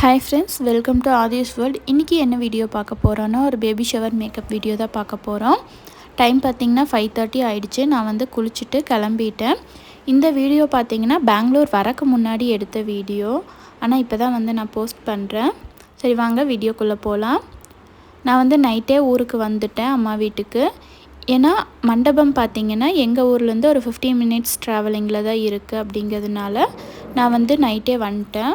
Hi friends, welcome to Adhi's World. இன்னைக்கு என்ன video பார்க்க போறோம்னா ஒரு பேபி ஷவர் மேக்கப் வீடியோ தான் பார்க்க போறோம். டைம் பாத்தீங்கன்னா 5:30 ஆயிடுச்சு. நான் வந்து குளிச்சிட்டு கிளம்பிட்டேன். இந்த வீடியோ பாத்தீங்கன்னா பெங்களூர் வரக்கு முன்னாடி எடுத்த வீடியோ. ஆனா இப்போதான் வந்து நான் போஸ்ட் பண்றேன். சரி வாங்க வீடியோக்குள்ள போலாம். நான் வந்து நைட்டே ஊருக்கு வந்துட்டேன் அம்மா வீட்டுக்கு. ஏன்னா மண்டபம் பாத்தீங்கன்னா எங்க ஊர்ல இருந்து ஒரு 15 minutes travelingல தான் இருக்கு அப்படிங்கிறதுனால நான் வந்து நைட்டே வந்துட்டேன்.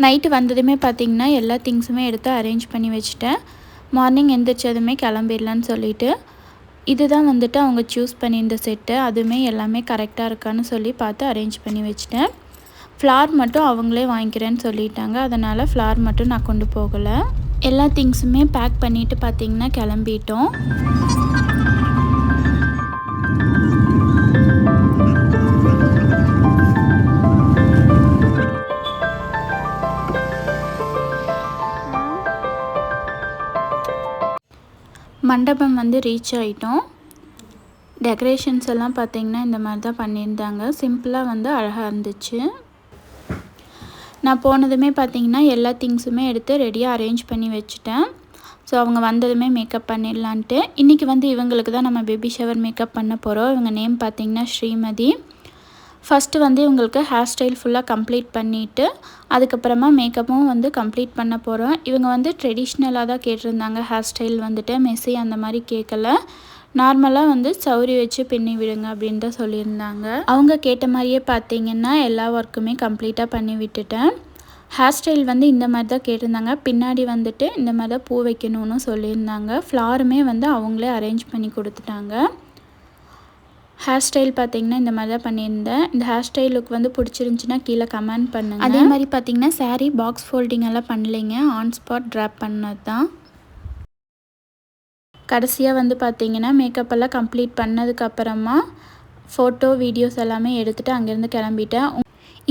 நைட்டு வந்ததுமே பார்த்திங்கன்னா எல்லா திங்ஸுமே எடுத்து அரேஞ்ச் பண்ணி வச்சுட்டேன். மார்னிங் எந்திரிச்சதுமே கிளம்பிடலான்னு சொல்லிவிட்டு இதுதான் வந்துட்டு அவங்க சூஸ் பண்ணியிருந்த செட்டு. அதுவுமே எல்லாமே கரெக்டாக இருக்கான்னு சொல்லி பார்த்து அரேஞ்ச் பண்ணி வச்சுட்டேன். ஃப்ளார் மட்டும் அவங்களே வாங்கிக்கிறேன்னு சொல்லிட்டாங்க. அதனால் ஃப்ளார் மட்டும் நான் கொண்டு போகலை. எல்லா திங்ஸுமே பேக் பண்ணிவிட்டு பார்த்திங்கன்னா கிளம்பிட்டோம். மண்டபம் வந்து ரீச் ஆகிட்டோம். டெக்கரேஷன்ஸ் எல்லாம் பார்த்திங்கன்னா இந்த மாதிரி தான் பண்ணியிருந்தாங்க. சிம்பிளாக வந்து அழகாக இருந்துச்சு. நான் போனதுமே பார்த்திங்கன்னா எல்லா திங்ஸுமே எடுத்து ரெடியாக அரேஞ்ச் பண்ணி வச்சுட்டேன். ஸோ அவங்க வந்ததுமே மேக்கப் பண்ணிடலான்ட்டு. இன்றைக்கி வந்து இவங்களுக்கு தான் நம்ம பேபி ஷவர் மேக்கப் பண்ண போகிறோம். இவங்க நேம் பார்த்திங்கன்னா ஸ்ரீமதி. ஃபஸ்ட்டு வந்து இவங்களுக்கு ஹேர் ஸ்டைல் ஃபுல்லாக கம்ப்ளீட் பண்ணிவிட்டு அதுக்கப்புறமா மேக்கப்பும் வந்து கம்ப்ளீட் பண்ண போகிறோம். இவங்க வந்து ட்ரெடிஷ்னலாக தான் கேட்டிருந்தாங்க. ஹேர் ஸ்டைல் வந்துட்டு மெஸ்ஸி அந்த மாதிரி கேட்கல. நார்மலாக வந்து சௌரி வச்சு பின்னி விடுங்க அப்படின்னு தான் சொல்லியிருந்தாங்க. அவங்க கேட்ட மாதிரியே பார்த்திங்கன்னா எல்லா ஒர்க்குமே கம்ப்ளீட்டாக பண்ணி விட்டுட்டேன். ஹேர் ஸ்டைல் வந்து இந்த மாதிரி தான் கேட்டிருந்தாங்க. பின்னாடி வந்துட்டு இந்த மாதிரி தான் பூ வைக்கணும்னு சொல்லியிருந்தாங்க. ஃப்ளாருமே வந்து அவங்களே அரேஞ்ச் பண்ணி கொடுத்துட்டாங்க. ஹேர் ஸ்டைல் பார்த்திங்கன்னா இந்த மாதிரி தான் பண்ணியிருந்தேன். இந்த ஹேர் ஸ்டைல் லுக் வந்து பிடிச்சிருந்துச்சின்னா கீழே கமெண்ட் பண்ணுங்கள். அதே மாதிரி பார்த்திங்கன்னா சாரீ பாக்ஸ் ஃபோல்டிங் எல்லாம் பண்ணலைங்க. ஆன் ஸ்பாட் ட்ராப் பண்ணது தான். கடைசியாக வந்து பார்த்திங்கன்னா மேக்கப் எல்லாம் கம்ப்ளீட் பண்ணதுக்கப்புறமா ஃபோட்டோ வீடியோஸ் எல்லாமே எடுத்துகிட்டு அங்கேருந்து கிளம்பிட்டேன்.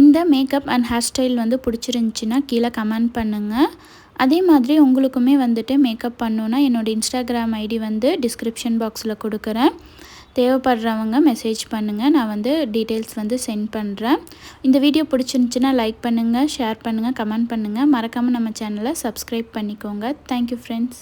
இந்த மேக்கப் அண்ட் ஹேர் ஸ்டைல் வந்து பிடிச்சிருந்துச்சின்னா கீழே கமெண்ட் பண்ணுங்கள். அதே மாதிரி உங்களுக்குமே வந்துட்டு மேக்கப் பண்ணணுன்னா என்னோடய இன்ஸ்டாகிராம் ஐடி வந்து டிஸ்கிரிப்ஷன் பாக்ஸில் கொடுக்குறேன். தேவைப்படுறவங்க மெசேஜ் பண்ணுங்கள். நான் வந்து டீட்டெயில்ஸ் வந்து சென்ட் பண்ணுறேன். இந்த வீடியோ பிடிச்சிருந்துச்சின்னா லைக் பண்ணுங்கள், ஷேர் பண்ணுங்கள், கமெண்ட் பண்ணுங்கள். மறக்காமல் நம்ம சேனலை சப்ஸ்கிரைப் பண்ணிக்கோங்க. Thank you friends.